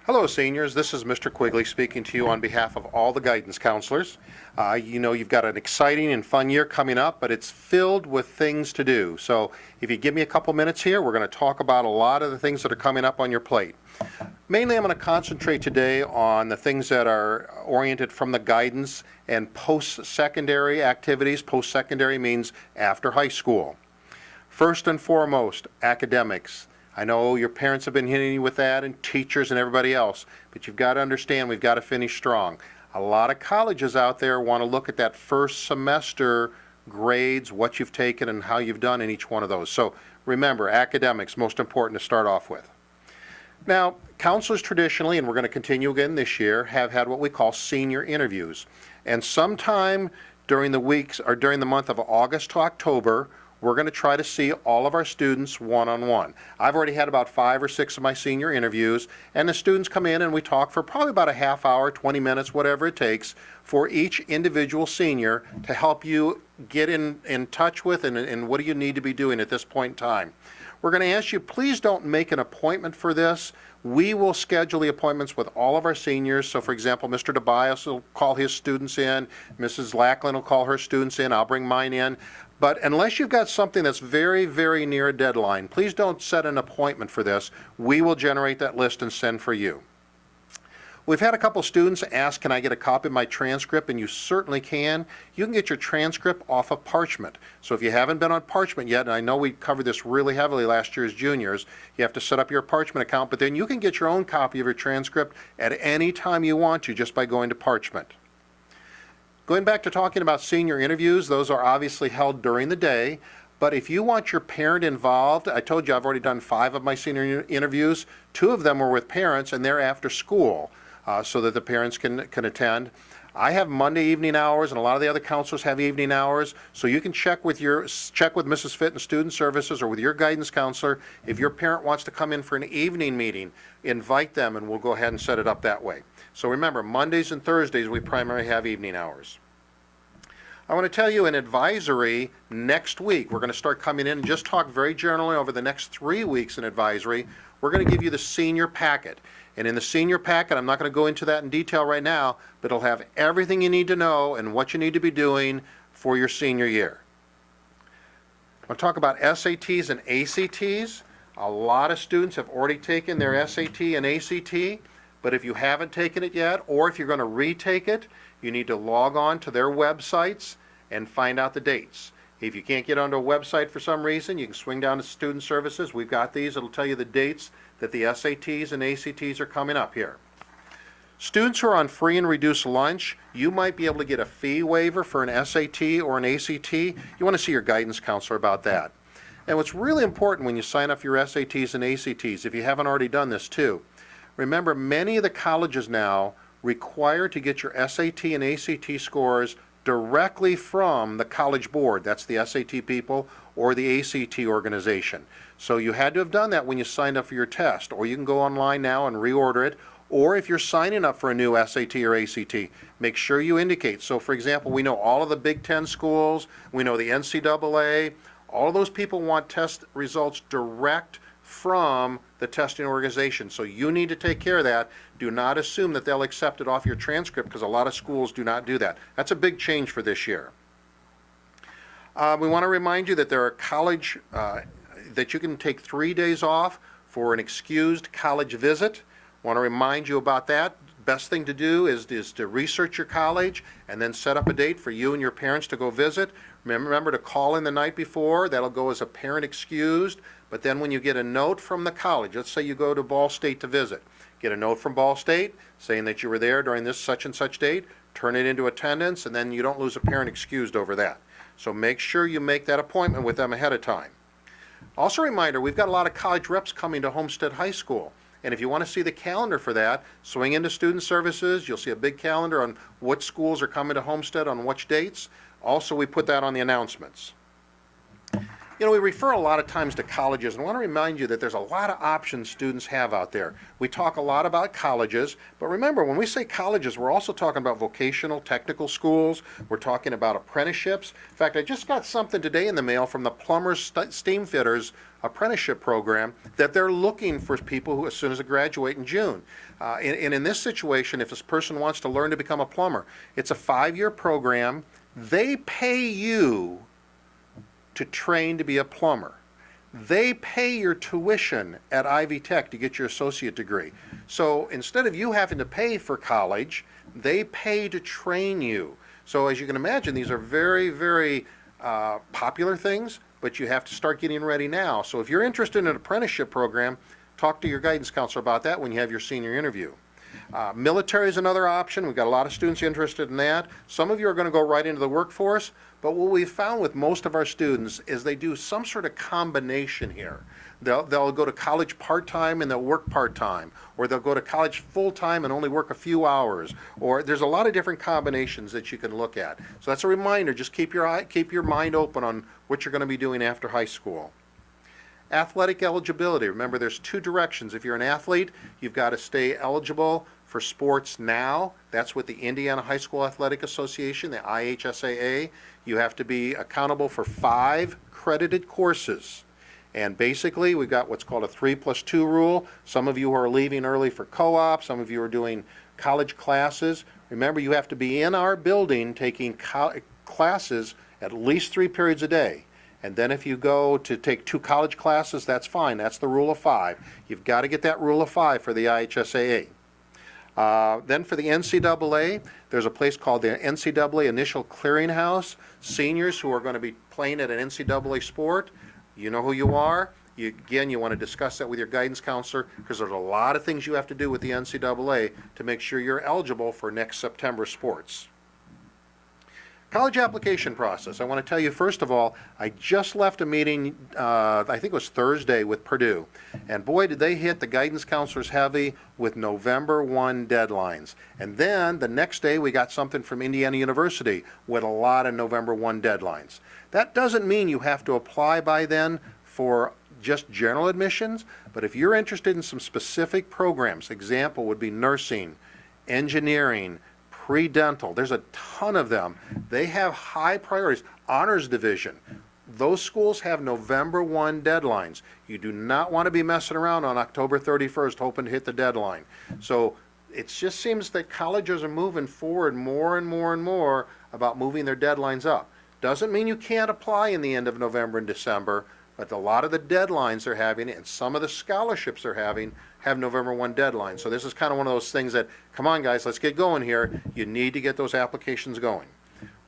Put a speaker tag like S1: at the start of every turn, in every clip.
S1: Hello, seniors. This is Mr. Quigley speaking to you on behalf of all the guidance counselors. You know you've got an exciting and fun year coming up, but it's filled with things to do. So if you give me a couple minutes here, we're going to talk about a lot of the things that are coming up on your plate. Mainly, I'm going to concentrate today on the things that are oriented from the guidance and post-secondary activities. Post-secondary means after high school. First and foremost, academics. I know your parents have been hitting you with that, and teachers and everybody else, but you've got to understand we've got to finish strong. A lot of colleges out there want to look at that first semester grades, what you've taken and how you've done in each one of those. So remember, academics, most important to start off with. Now, counselors traditionally, and we're going to continue again this year, have had what we call senior interviews. And sometime during the weeks or during the month of August to October, we're going to try to see all of our students one-on-one. I've already had about 5 or 6 of my senior interviews, and the students come in and we talk for probably about a half hour, 20 minutes, whatever it takes, for each individual senior to help you get in touch with and what do you need to be doing at this point in time. We're going to ask you, please don't make an appointment for this. We will schedule the appointments with all of our seniors. So for example, Mr. DeBias will call his students in, Mrs. Lackland will call her students in, I'll bring mine in. But unless you've got something that's very, very near a deadline, please don't set an appointment for this. We will generate that list and send for you. We've had a couple students ask, can I get a copy of my transcript? And you certainly can. You can get your transcript off of parchment. So if you haven't been on parchment yet, and I know we covered this really heavily last year as juniors, you have to set up your parchment account, but then you can get your own copy of your transcript at any time you want to just by going to parchment. Going back to talking about senior interviews, those are obviously held during the day. But if you want your parent involved, I told you I've already done 5 of my senior interviews. 2 of them were with parents, and they're after school so that the parents can attend. I have Monday evening hours, and a lot of the other counselors have evening hours. So you can check with Mrs. Fitton Student Services or with your guidance counselor. If your parent wants to come in for an evening meeting, invite them, and we'll go ahead and set it up that way. So remember, Mondays and Thursdays we primarily have evening hours. I want to tell you an advisory next week. We're going to start coming in and just talk very generally over the next 3 weeks in advisory. We're going to give you the senior packet. And in the senior packet, I'm not going to go into that in detail right now, but it'll have everything you need to know and what you need to be doing for your senior year. I want to talk about SATs and ACTs. A lot of students have already taken their SAT and ACT, but if you haven't taken it yet, or if you're going to retake it, you need to log on to their websites and find out the dates. If you can't get onto a website for some reason, you can swing down to Student Services. We've got these. It'll tell you the dates that the SATs and ACTs are coming up here. Students who are on free and reduced lunch, you might be able to get a fee waiver for an SAT or an ACT. You want to see your guidance counselor about that. And what's really important when you sign up for your SATs and ACTs, if you haven't already done this too, remember many of the colleges now require to get your SAT and ACT scores directly from the college board. That's the SAT people or the ACT organization. So you had to have done that when you signed up for your test, or you can go online now and reorder it. Or if you're signing up for a new SAT or ACT, make sure you indicate. So for example, we know all of the Big Ten schools, we know the NCAA, all of those people want test results direct from the testing organization. So you need to take care of that. Do not assume that they'll accept it off your transcript, because a lot of schools do not do that. That's a big change for this year. We want to remind you that there are college, that you can take 3 days off for an excused college visit. Want to remind you about that. Best thing to do is to research your college and then set up a date for you and your parents to go visit. Remember to call in the night before. That'll go as a parent excused. But then when you get a note from the college, let's say you go to Ball State to visit, get a note from Ball State saying that you were there during this such and such date, turn it into attendance, and then you don't lose a parent excused over that. So make sure you make that appointment with them ahead of time. Also a reminder, we've got a lot of college reps coming to Homestead High School. And if you want to see the calendar for that, swing into Student Services. You'll see a big calendar on what schools are coming to Homestead on which dates. Also, we put that on the announcements. We refer a lot of times to colleges, and I want to remind you that there's a lot of options students have out there. We talk a lot about colleges, but remember, when we say colleges, we're also talking about vocational, technical schools. We're talking about apprenticeships. In fact, I just got something today in the mail from the Plumbers Steam Fitters apprenticeship program that they're looking for people who as soon as they graduate in June. And in this situation, if this person wants to learn to become a plumber, it's a 5-year program. They pay you to train to be a plumber. They pay your tuition at Ivy Tech to get your associate degree. So instead of you having to pay for college, they pay to train you. So as you can imagine, these are very, very popular things, but you have to start getting ready now. So if you're interested in an apprenticeship program, talk to your guidance counselor about that when you have your senior interview. Military is another option. We've got a lot of students interested in that. Some of you are going to go right into the workforce, but what we've found with most of our students is they do some sort of combination here. They'll go to college part-time and they'll work part-time, or they'll go to college full-time and only work a few hours, or there's a lot of different combinations that you can look at. So that's a reminder, just keep your mind open on what you're going to be doing after high school. Athletic eligibility. Remember, there's 2 directions. If you're an athlete, you've got to stay eligible for sports now. That's with the Indiana High School Athletic Association, the IHSAA. You have to be accountable for 5 credited courses. And basically, we've got what's called a 3+2 rule. Some of you are leaving early for co-op. Some of you are doing college classes. Remember, you have to be in our building taking classes at least 3 periods a day. And then if you go to take 2 college classes, that's fine. That's the rule of 5. You've got to get that rule of 5 for the IHSAA. Then for the NCAA, there's a place called the NCAA Initial Clearinghouse. Seniors who are going to be playing at an NCAA sport, you know who you are. Again, you want to discuss that with your guidance counselor because there's a lot of things you have to do with the NCAA to make sure you're eligible for next September sports. College application process. I want to tell you, first of all, I just left a meeting, I think it was Thursday, with Purdue. And boy, did they hit the guidance counselors heavy with November 1 deadlines. And then the next day we got something from Indiana University with a lot of November 1 deadlines. That doesn't mean you have to apply by then for just general admissions, but if you're interested in some specific programs, example would be nursing, engineering, pre-dental, there's a ton of them. They have high priorities. Honors division, those schools have November 1 deadlines. You do not want to be messing around on October 31st hoping to hit the deadline. So it just seems that colleges are moving forward more and more and more about moving their deadlines up. Doesn't mean you can't apply in the end of November and December, but a lot of the deadlines they're having and some of the scholarships they're having have November 1 deadlines. So this is kind of one of those things that, come on guys, let's get going here. You need to get those applications going.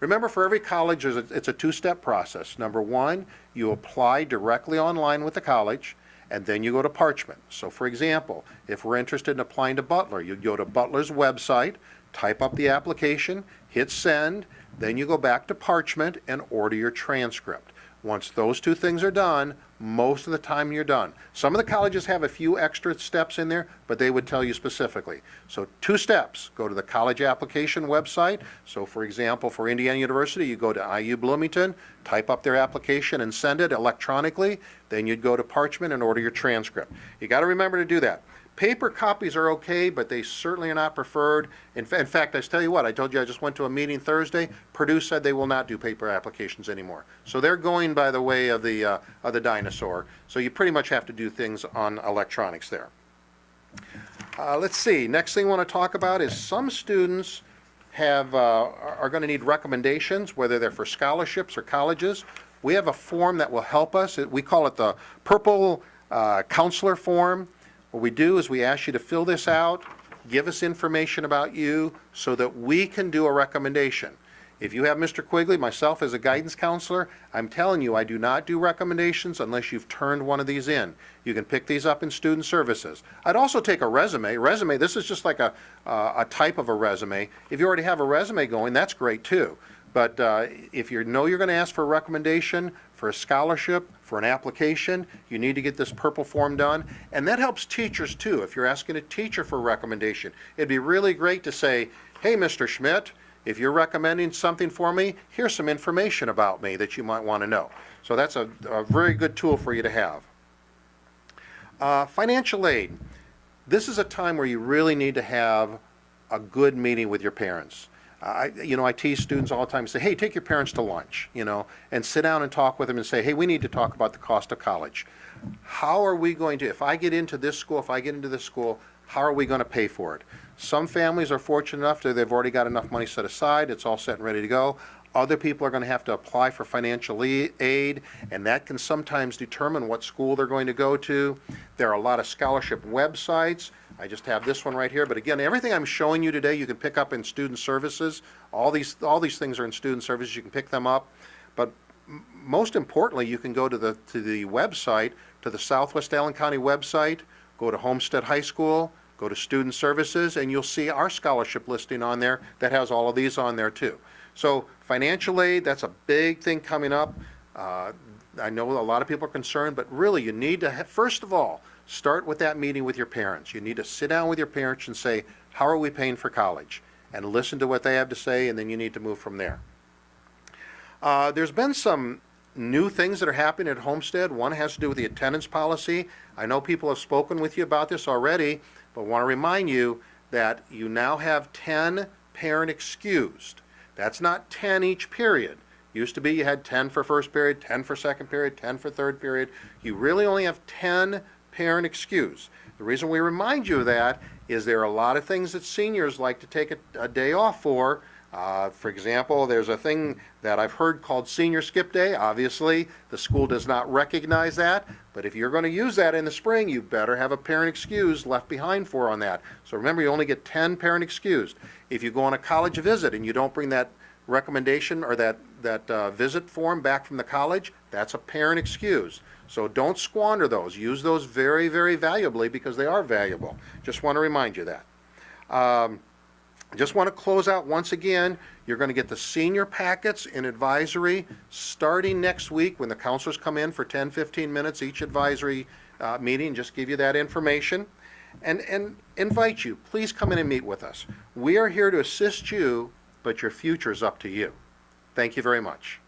S1: Remember, for every college, it's a 2-step process. Number 1, you apply directly online with the college, and then you go to Parchment. So for example, if we're interested in applying to Butler, you go to Butler's website, type up the application, hit send, then you go back to Parchment and order your transcript. Once those 2 things are done, most of the time you're done. Some of the colleges have a few extra steps in there, but they would tell you specifically. So 2 steps, go to the college application website. So for example, for Indiana University, you go to IU Bloomington, type up their application and send it electronically. Then you'd go to Parchment and order your transcript. You got to remember to do that. Paper copies are okay, but they certainly are not preferred. In fact, I tell you what, I told you I just went to a meeting Thursday. Purdue said they will not do paper applications anymore. So they're going by the way of the dinosaur. So you pretty much have to do things on electronics there. Let's see, next thing I want to talk about is some students are going to need recommendations, whether they're for scholarships or colleges. We have a form that will help us. We call it the Purple Counselor Form. What we do is we ask you to fill this out, give us information about you so that we can do a recommendation. If you have Mr. Quigley, myself as a guidance counselor, I'm telling you I do not do recommendations unless you've turned one of these in. You can pick these up in student services. I'd also take a resume. This is just like a type of a resume. If you already have a resume going, that's great too. But if you know you're going to ask for a recommendation, for a scholarship, for an application, you need to get this purple form done. And that helps teachers too. If you're asking a teacher for a recommendation, it'd be really great to say, hey, Mr. Schmidt, If you're recommending something for me, here's some information about me that you might want to know. So that's a very good tool for you to have. Financial aid. This is a time where you really need to have a good meeting with your parents. I tease students all the time and say, hey, take your parents to lunch, and sit down and talk with them and say, hey, we need to talk about the cost of college. How are we going to, if I get into this school, how are we going to pay for it? Some families are fortunate enough that they've already got enough money set aside. It's all set and ready to go. Other people are going to have to apply for financial aid, and that can sometimes determine what school they're going to go to. There are a lot of scholarship websites. I just have this one right here, but again, everything I'm showing you today you can pick up in student services. All these things are in student services. You can pick them up, but most importantly, you can go to the website, to the Southwest Allen County website, go to Homestead High School, go to student services, and you'll see our scholarship listing on there that has all of these on there too. So financial aid, that's a big thing coming up. I know a lot of people are concerned, but really you need to, first of all, start with that meeting with your parents. You need to sit down with your parents and say, how are we paying for college? And listen to what they have to say, and then you need to move from there. There's been some new things that are happening at Homestead. One has to do with the attendance policy. I know people have spoken with you about this already, but want to remind you that you now have 10 parent excused. That's not 10 each period. Used to be you had 10 for first period, 10 for second period, 10 for third period. You really only have 10 parent excused. The reason we remind you of that is there are a lot of things that seniors like to take a day off for. For example, there's a thing that I've heard called Senior Skip Day. Obviously, the school does not recognize that, but if you're going to use that in the spring, you better have a parent excused left behind for on that. So remember, you only get 10 parent excused. If you go on a college visit and you don't bring that recommendation or that visit form back from the college, that's a parent excuse. So don't squander those. Use those very, very valuably because they are valuable. Just want to remind you that. Just want to close out once again. You're going to get the senior packets in advisory starting next week when the counselors come in for 10-15 minutes each advisory meeting. Just give you that information and invite you. Please come in and meet with us. We are here to assist you, but your future is up to you. Thank you very much.